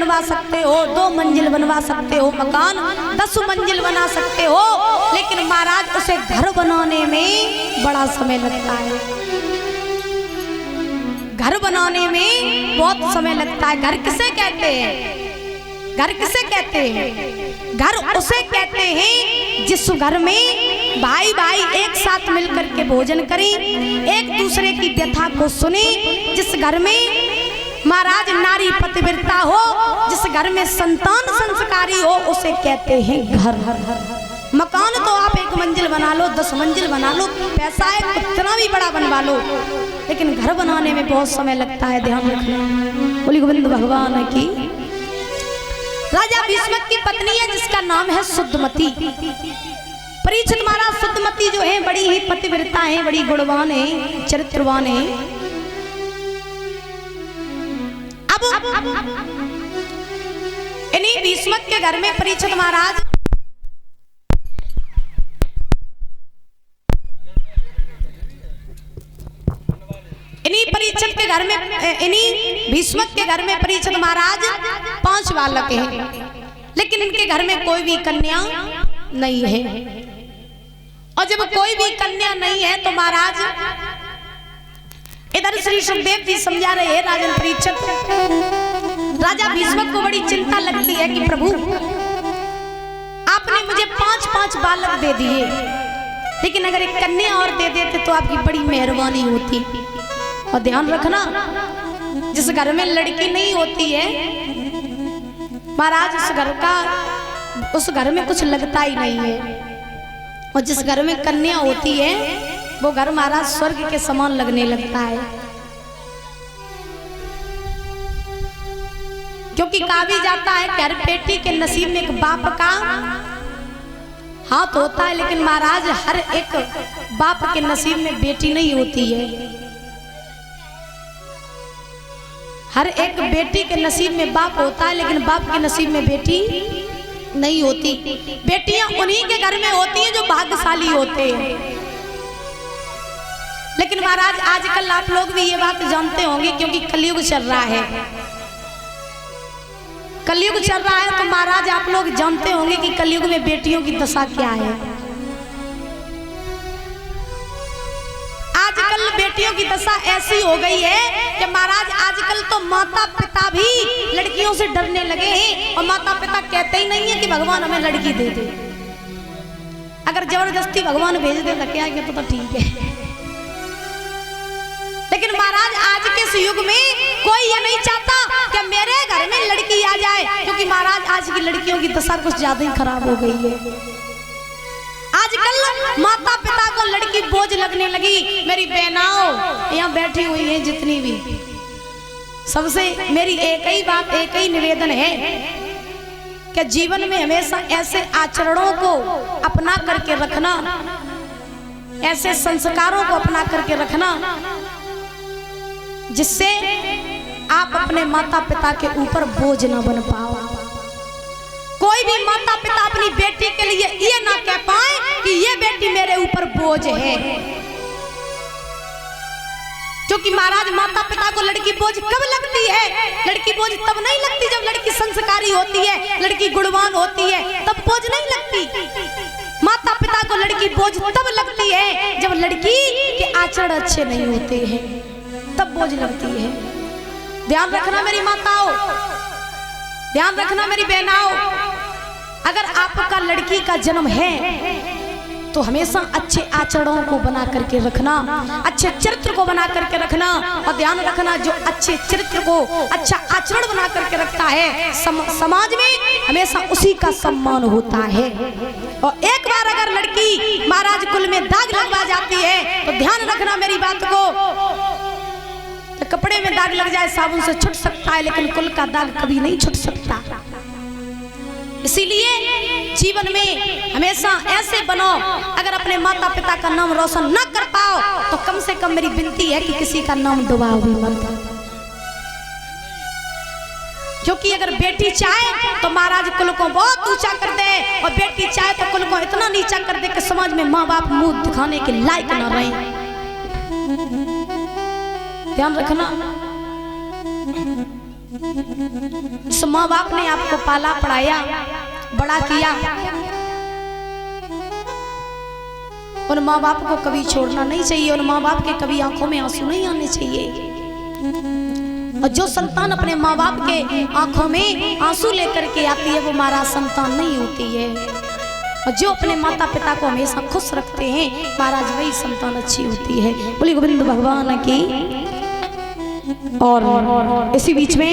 बनवा सकते हो, 2 मंजिल बनवा सकते हो, मकान 10 मंजिल बना सकते हो, लेकिन महाराज उसे घर बनाने में बड़ा समय लगता है। घर बनाने में बहुत समय लगता है। घर किसे कहते हैं? घर किसे कहते हैं? घर उसे कहते हैं जिस घर में भाई भाई एक साथ मिलकर के भोजन करें, एक दूसरे की व्यथा को सुने, जिस घर में महाराज नारी पतिव्रता हो, जिस घर में संतान संस्कारी हो, उसे कहते हैं घर। मकान तो आप 1 मंजिल बना लो, 10 मंजिल बना लो, पैसा है कितना भी बड़ा बनवा लो, लेकिन घर बनाने में बहुत समय लगता है। ध्यान रखना। बोली गोविंद भगवान की। राजा भीष्म की पत्नी है जिसका नाम है शुद्धमती। परीक्षित महाराज शुद्धमती जो है बड़ी ही पतिव्रता है, बड़ी गुणवान है, चरित्रवान है। अब इन्हीं भीष्म के घर में परीक्षित महाराज इन्हीं भीष्म के घर में परीक्षित महाराज 5 बालक हैं, लेकिन इनके घर में कोई भी कन्या नहीं है। और जब कोई भी कन्या नहीं है तो महाराज इधर श्री सुखदेव जी समझा रहे हैं राजन परीक्षित। राजा भीष्म को बड़ी चिंता लगती है कि प्रभु आपने मुझे 5-5 बालक दे दिए, लेकिन अगर एक कन्या और दे देते तो आपकी बड़ी मेहरबानी होती। और ध्यान रखना, जिस घर में लड़की नहीं होती है महाराज उस घर में कुछ लगता ही नहीं है, और जिस घर में कन्या होती है वो घर महाराज स्वर्ग के समान लगने लगता है। क्योंकि कहा भी जाता है कि हर बेटी के नसीब में एक बाप का हाथ होता है, लेकिन महाराज हर एक बाप के नसीब में बेटी नहीं होती है। हर एक बेटी के नसीब में बाप होता है, लेकिन बाप के नसीब में बेटी नहीं होती। बेटियां उन्हीं के घर में होती हैं जो भाग्यशाली होते हैं। लेकिन महाराज आजकल आप लोग भी ये बात जानते होंगे, क्योंकि कलयुग चल रहा है। कलयुग चल रहा है तो महाराज आप लोग जानते होंगे कि कलयुग में बेटियों की दशा क्या है। आजकल बेटियों की दशा ऐसी हो गई है कि महाराज आजकल तो माता पिता भी लड़कियों से डरने लगे हैं, और माता पिता कहते ही नहीं है कि भगवान हमें लड़की दे दे। अगर जबरदस्ती भगवान भेज दे तो क्या तो ठीक है, लेकिन महाराज आज के इस युग में कोई ये नहीं चाहता कि मेरे घर में लड़की आ जाए, क्योंकि महाराज आज की लड़कियों की दशा कुछ ज्यादा ही खराब हो गई है। आजकल माता पिता को लड़की बोझ लगने लगी। मेरी बहनाओं यहाँ बैठी हुई है जितनी भी, सबसे मेरी एक ही बात, एक ही निवेदन है कि जीवन में हमेशा ऐसे आचरणों को अपना करके रखना, ऐसे संस्कारों को अपना करके रखना जिससे आप अपने माता पिता के ऊपर बोझ न बन पाओ। कोई भी माता पिता अपनी बेटी के लिए ये ना कह पाए कि ये बेटी मेरे ऊपर बोझ है, क्योंकि महाराज माता पिता को लड़की बोझ कब लगती है? लड़की बोझ तब नहीं लगती जब लड़की संस्कारी होती है, लड़की गुणवान होती है, तब बोझ नहीं लगती। माता पिता को लड़की बोझ तब लगती है जब लड़की के आचरण अच्छे नहीं होते हैं, तब बोझ लगती है। ध्यान रखना मेरी माताओं, ध्यान रखना मेरी बहनाओं, अगर आपका लड़की का जन्म है तो हमेशा अच्छे आचरणों को बना करके रखना, अच्छे चरित्र को बना करके रखना। और ध्यान रखना, जो अच्छे चरित्र को, अच्छा आचरण बना करके रखता है समाज में हमेशा उसी का सम्मान होता है। और एक बार अगर लड़की महाराज कुल में दाग लगवा जाती है तो ध्यान रखना मेरी बात को, तो कपड़े में दाग लग जाए साबुन से छूट सकता है, लेकिन कुल का दाग कभी नहीं छूट सकता। इसीलिए जीवन में हमेशा ऐसे बनो, अगर अपने माता पिता का नाम रोशन न कर पाओ तो कम से कम मेरी विनती है कि किसी का नाम डुबाओ भी मत, क्योंकि अगर बेटी चाहे तो महाराज कुल को बहुत ऊंचा कर दे, और बेटी चाहे तो कुल को इतना नीचा कर दे कि समाज में माँ बाप मुंह दिखाने के लायक न रहे। ध्यान रखना, इस माँ बाप ने आपको पाला पढ़ाया बड़ा किया, उन माँ बाप को कभी छोड़ना नहीं चाहिए, उन माँ बाप के कभी आंखों में आंसू नहीं आने चाहिए। और जो संतान अपने माँ बाप के आंखों में आंसू लेकर के आती है वो मारा संतान नहीं होती है। और जो अपने माता पिता को हमेशा खुश रखते हैं महाराज वही संतान अच्छी होती है। बोलिए गोविंद भगवान की। और इसी बीच में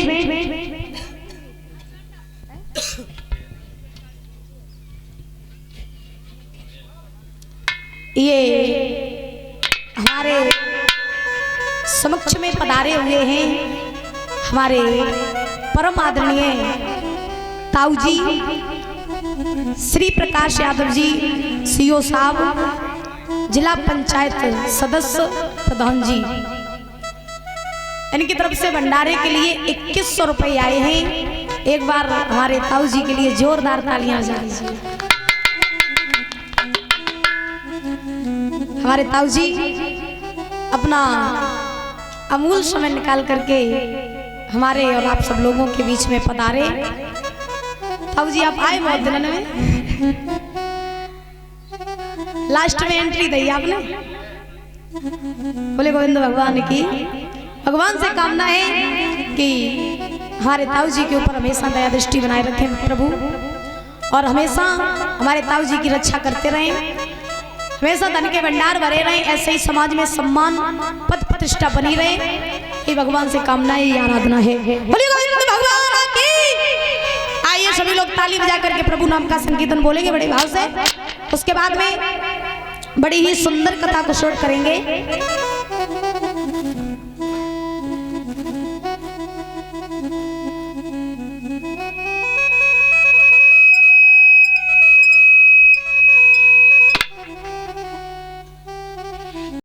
ये हमारे समक्ष में पधारे हुए हैं हमारे परम आदरणीय ताऊ जी श्री प्रकाश यादव जी सीओ साहब, जिला पंचायत सदस्य प्रधान जी, इनकी तरफ से भंडारे के लिए 2100 रुपए आए हैं। एक बार हमारे ताऊ जी के लिए जोरदार तालियां बजा दीजिए। हमारे ताऊ जी अपना अमूल समय निकाल करके हमारे और आप सब लोगों के बीच में पधारे। ताऊ जी आप आए बहुत दिनों में, लास्ट में एंट्री दी आपने। बोले गोविंद भगवान की। भगवान से कामना है कि हमारे ताऊ जी के ऊपर हमेशा दया दृष्टि बनाए रखें प्रभु, और हमेशा हमारे ताऊ जी की रक्षा करते रहें, हमेशा धन के भंडार भरे रहे, ऐसे ही समाज में सम्मान पद प्रतिष्ठा बनी रहे। ये भगवान से कामना है, आराधना है। बोलिए गोविंद भगवान की। आइए सभी लोग ताली बजा करके प्रभु नाम का संकीर्तन बोलेंगे बड़े भाव से। उसके बाद में बड़ी ही सुंदर कथा को श्रवण करेंगे।